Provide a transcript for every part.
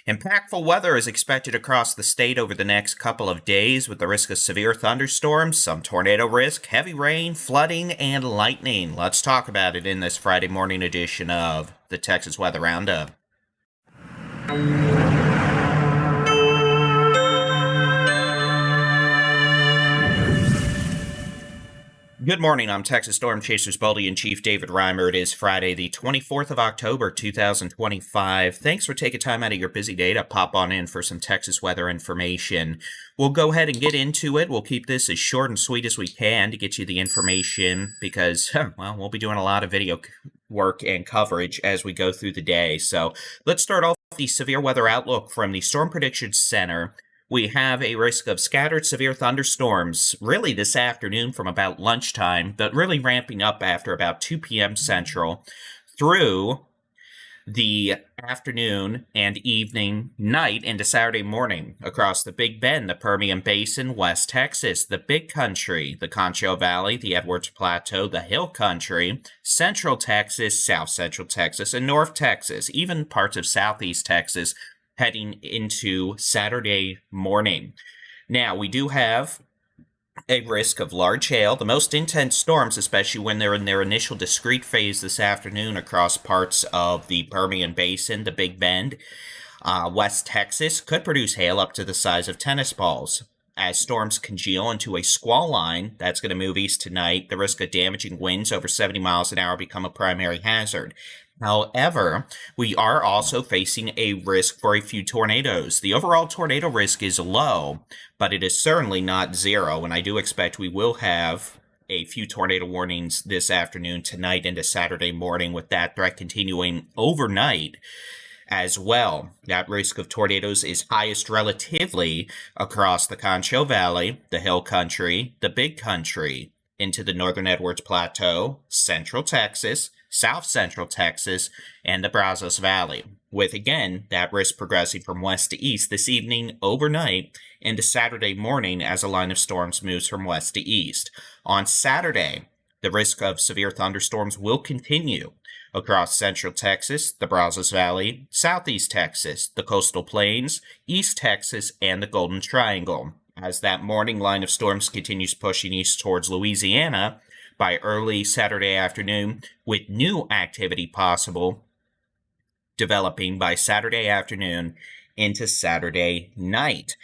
Impactful weather is expected across the state over the next couple of days with the risk of severe thunderstorms, some tornado risk, heavy rain, flooding, and lightning. Let's talk about it in this Friday morning edition of the Texas Weather Roundup. Good morning, I'm Texas Storm Chasers Baldy-in-Chief David Reimer. It is Friday, the 24th of October, 2025. Thanks for taking time out of your busy day to pop on in for some Texas weather information. We'll go ahead and get into it. We'll keep this as short and sweet as we can to get you the information because, well, we'll be doing a lot of video work and coverage as we go through the day. So let's start off with the severe weather outlook from the Storm Prediction Center. We have a risk of scattered severe thunderstorms really this afternoon from about lunchtime, but really ramping up after about 2 p.m. Central through the afternoon and evening, night into Saturday morning across the Big Bend, the Permian Basin, West Texas, the Big Country, the Concho Valley, the Edwards Plateau, the Hill Country, Central Texas, South Central Texas, and North Texas, even parts of Southeast Texas, heading into Saturday morning. Now, we do have a risk of large hail, the most intense storms, especially when they're in their initial discrete phase this afternoon across parts of the Permian Basin, the Big Bend. West Texas could produce hail up to the size of tennis balls. As storms congeal into a squall line that's going to move east tonight, the risk of damaging winds over 70 miles an hour become a primary hazard. However, we are also facing a risk for a few tornadoes. The overall tornado risk is low, but it is certainly not zero, and I do expect we will have a few tornado warnings this afternoon, tonight, into Saturday morning, with that threat continuing overnight as well. That risk of tornadoes is highest relatively across the Concho Valley, the Hill Country, the Big Country, into the northern Edwards Plateau, Central Texas, South Central Texas, and the Brazos Valley, with, again, that risk progressing from west to east this evening, overnight, into Saturday morning as a line of storms moves from west to east. On Saturday, the risk of severe thunderstorms will continue across Central Texas, the Brazos Valley, Southeast Texas, the Coastal Plains, East Texas, and the Golden Triangle. As that morning line of storms continues pushing east towards Louisiana, by early Saturday afternoon, with new activity possible developing by Saturday afternoon into Saturday night.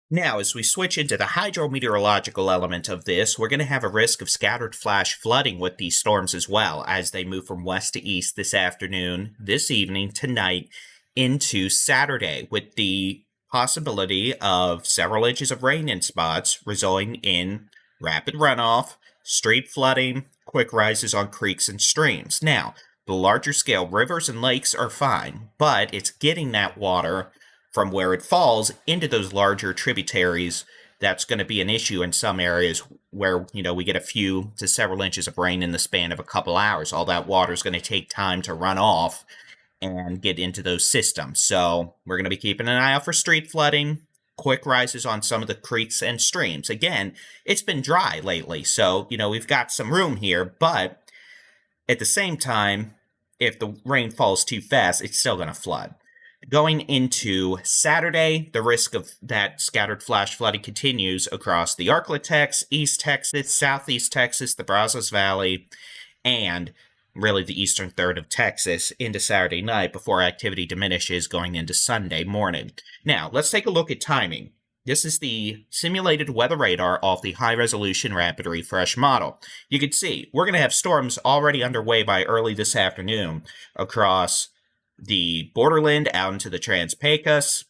Now, as we switch into the hydrometeorological element of this, we're going to have a risk of scattered flash flooding with these storms as well as they move from west to east this afternoon, this evening, tonight, into Saturday, with the possibility of several inches of rain in spots, resulting in rapid runoff, street flooding, quick rises on creeks and streams. Now, the larger scale rivers and lakes are fine, but it's getting that water from where it falls into those larger tributaries that's going to be an issue in some areas where, we get a few to several inches of rain in the span of a couple hours. All that water is going to take time to run off and get into those systems. So we're going to be keeping an eye out for street flooding, quick rises on some of the creeks and streams. Again, it's been dry lately, so, we've got some room here, but at the same time, if the rain falls too fast, it's still going to flood. Going into Saturday, the risk of that scattered flash flooding continues across the Arklatex, East Texas, Southeast Texas, the Brazos Valley, and really the eastern third of Texas into Saturday night before activity diminishes going into Sunday morning. Now, let's take a look at timing. This is the simulated weather radar off the high-resolution rapid refresh model. You can see we're going to have storms already underway by early this afternoon across the borderland out into the Trans-Pecos,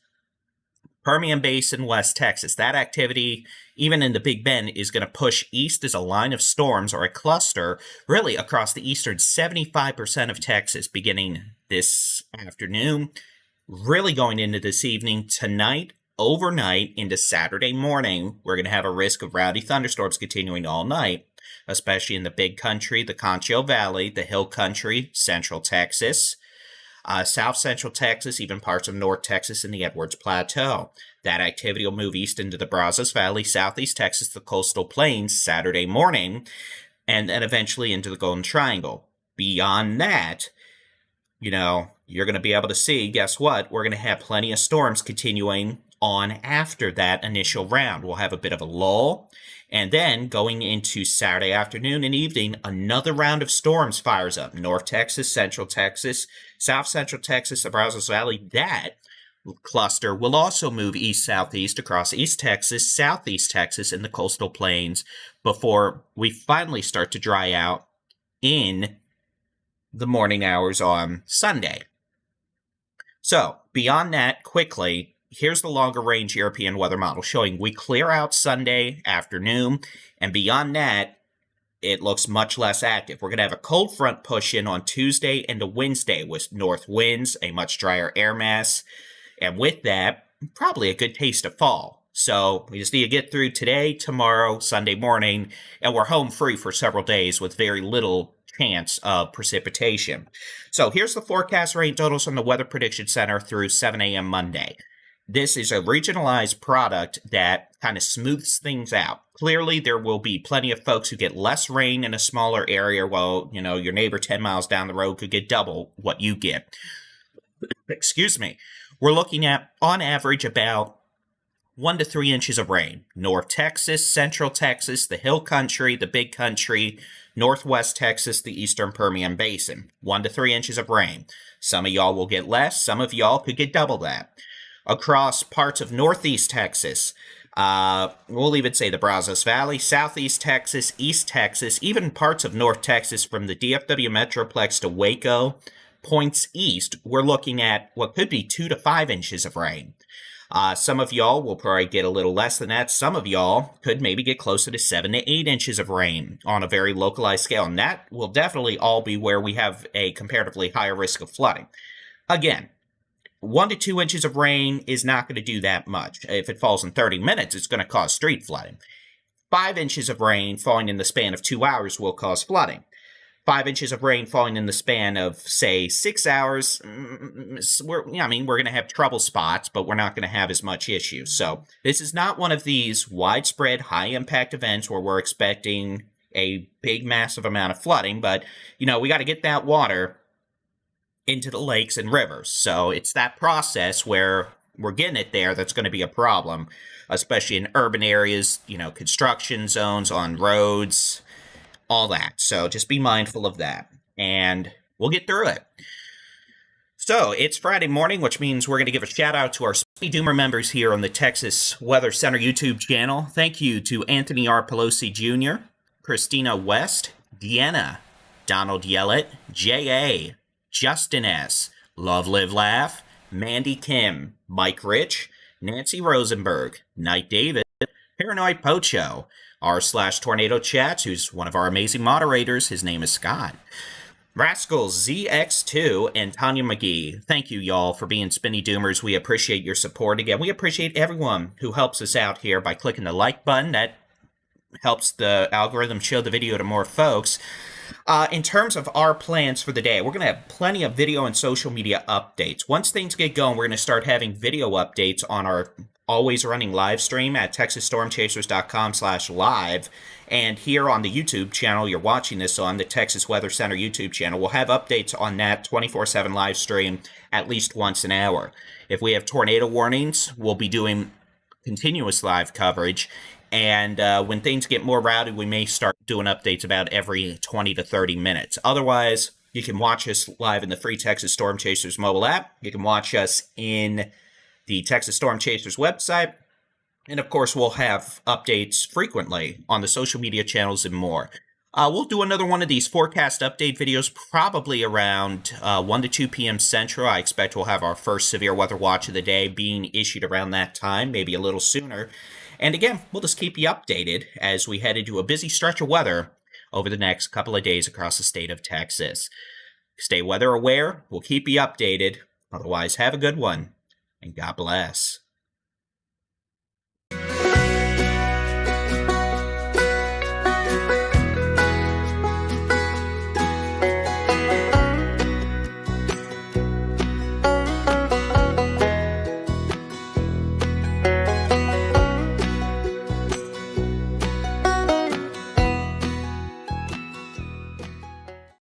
Permian Basin, West Texas. That activity, even in the Big Bend, is going to push east as a line of storms or a cluster, really across the eastern 75% of Texas beginning this afternoon, really going into this evening, tonight, overnight, into Saturday morning. We're going to have a risk of rowdy thunderstorms continuing all night, especially in the Big Country, the Concho Valley, the Hill Country, Central Texas, South Central Texas, even parts of North Texas and the Edwards Plateau. That activity will move east into the Brazos Valley, Southeast Texas, the Coastal Plains Saturday morning, and then eventually into the Golden Triangle. Beyond that, you you're going to be able to see, guess what? We're going to have plenty of storms continuing on after that initial round. We'll have a bit of a lull. And then going into Saturday afternoon and evening, another round of storms fires up. North Texas, Central Texas, South Central Texas, the Brazos Valley. That cluster will also move east-southeast across East Texas, Southeast Texas, and the coastal plains before we finally start to dry out in the morning hours on Sunday. So, beyond that, quickly, here's the longer-range European weather model showing we clear out Sunday afternoon, and beyond that, it looks much less active. We're going to have a cold front push in on Tuesday and a Wednesday with north winds, a much drier air mass, and with that, probably a good taste of fall. So we just need to get through today, tomorrow, Sunday morning, and we're home free for several days with very little chance of precipitation. So here's the forecast rain totals from the Weather Prediction Center through 7 a.m. Monday. This is a regionalized product that kind of smooths things out. Clearly, there will be plenty of folks who get less rain in a smaller area, while, your neighbor 10 miles down the road could get double what you get. Excuse me. We're looking at, on average, about 1 to 3 inches of rain. North Texas, Central Texas, the Hill Country, the Big Country, Northwest Texas, the Eastern Permian Basin. 1 to 3 inches of rain. Some of y'all will get less. Some of y'all could get double that. Across parts of Northeast Texas, we'll even say the Brazos Valley, Southeast Texas, East Texas, even parts of North Texas from the DFW Metroplex to Waco, points east, we're looking at what could be 2 to 5 inches of rain. Some of y'all will probably get a little less than that. Some of y'all could maybe get closer to 7 to 8 inches of rain on a very localized scale. And that will definitely all be where we have a comparatively higher risk of flooding. Again, 1 to 2 inches of rain is not going to do that much. If it falls in 30 minutes, it's going to cause street flooding. 5 inches of rain falling in the span of 2 hours will cause flooding. 5 inches of rain falling in the span of, say, 6 hours, we're going to have trouble spots, but we're not going to have as much issue. So this is not one of these widespread high-impact events where we're expecting a big, massive amount of flooding. But, we got to get that water into the lakes and rivers. So it's that process where we're getting it there that's going to be a problem, especially in urban areas, construction zones, on roads, all that. So just be mindful of that, and we'll get through it. So it's Friday morning, which means we're going to give a shout out to our Speedy Doomer members here on the Texas Weather Center YouTube channel. Thank you to Anthony R. Pelosi Jr., Christina West, Deanna, Donald Yellett, J.A., Justin S., Love Live Laugh, Mandy Kim, Mike Rich, Nancy Rosenberg, Knight David, Paranoid Pocho, r/Tornado Chats, who's one of our amazing moderators. His name is Scott. Rascals ZX2 and Tanya McGee. Thank you, y'all, for being Spinny Doomers. We appreciate your support. Again, we appreciate everyone who helps us out here by clicking the like button. That helps the algorithm show the video to more folks. In terms of our plans for the day, we're going to have plenty of video and social media updates. Once things get going, we're going to start having video updates on our always running live stream at texasstormchasers.com/live. And here on the YouTube channel you're watching this on, the Texas Weather Center YouTube channel, we'll have updates on that 24/7 live stream at least once an hour. If we have tornado warnings, we'll be doing continuous live coverage. And when things get more rowdy, we may start doing updates about every 20 to 30 minutes. Otherwise, you can watch us live in the free Texas Storm Chasers mobile app. You can watch us in the Texas Storm Chasers website. And of course, we'll have updates frequently on the social media channels and more. We'll do another one of these forecast update videos probably around 1 to 2 p.m. Central. I expect we'll have our first severe weather watch of the day being issued around that time, maybe a little sooner. And again, we'll just keep you updated as we head into a busy stretch of weather over the next couple of days across the state of Texas. Stay weather aware. We'll keep you updated. Otherwise, have a good one, and God bless.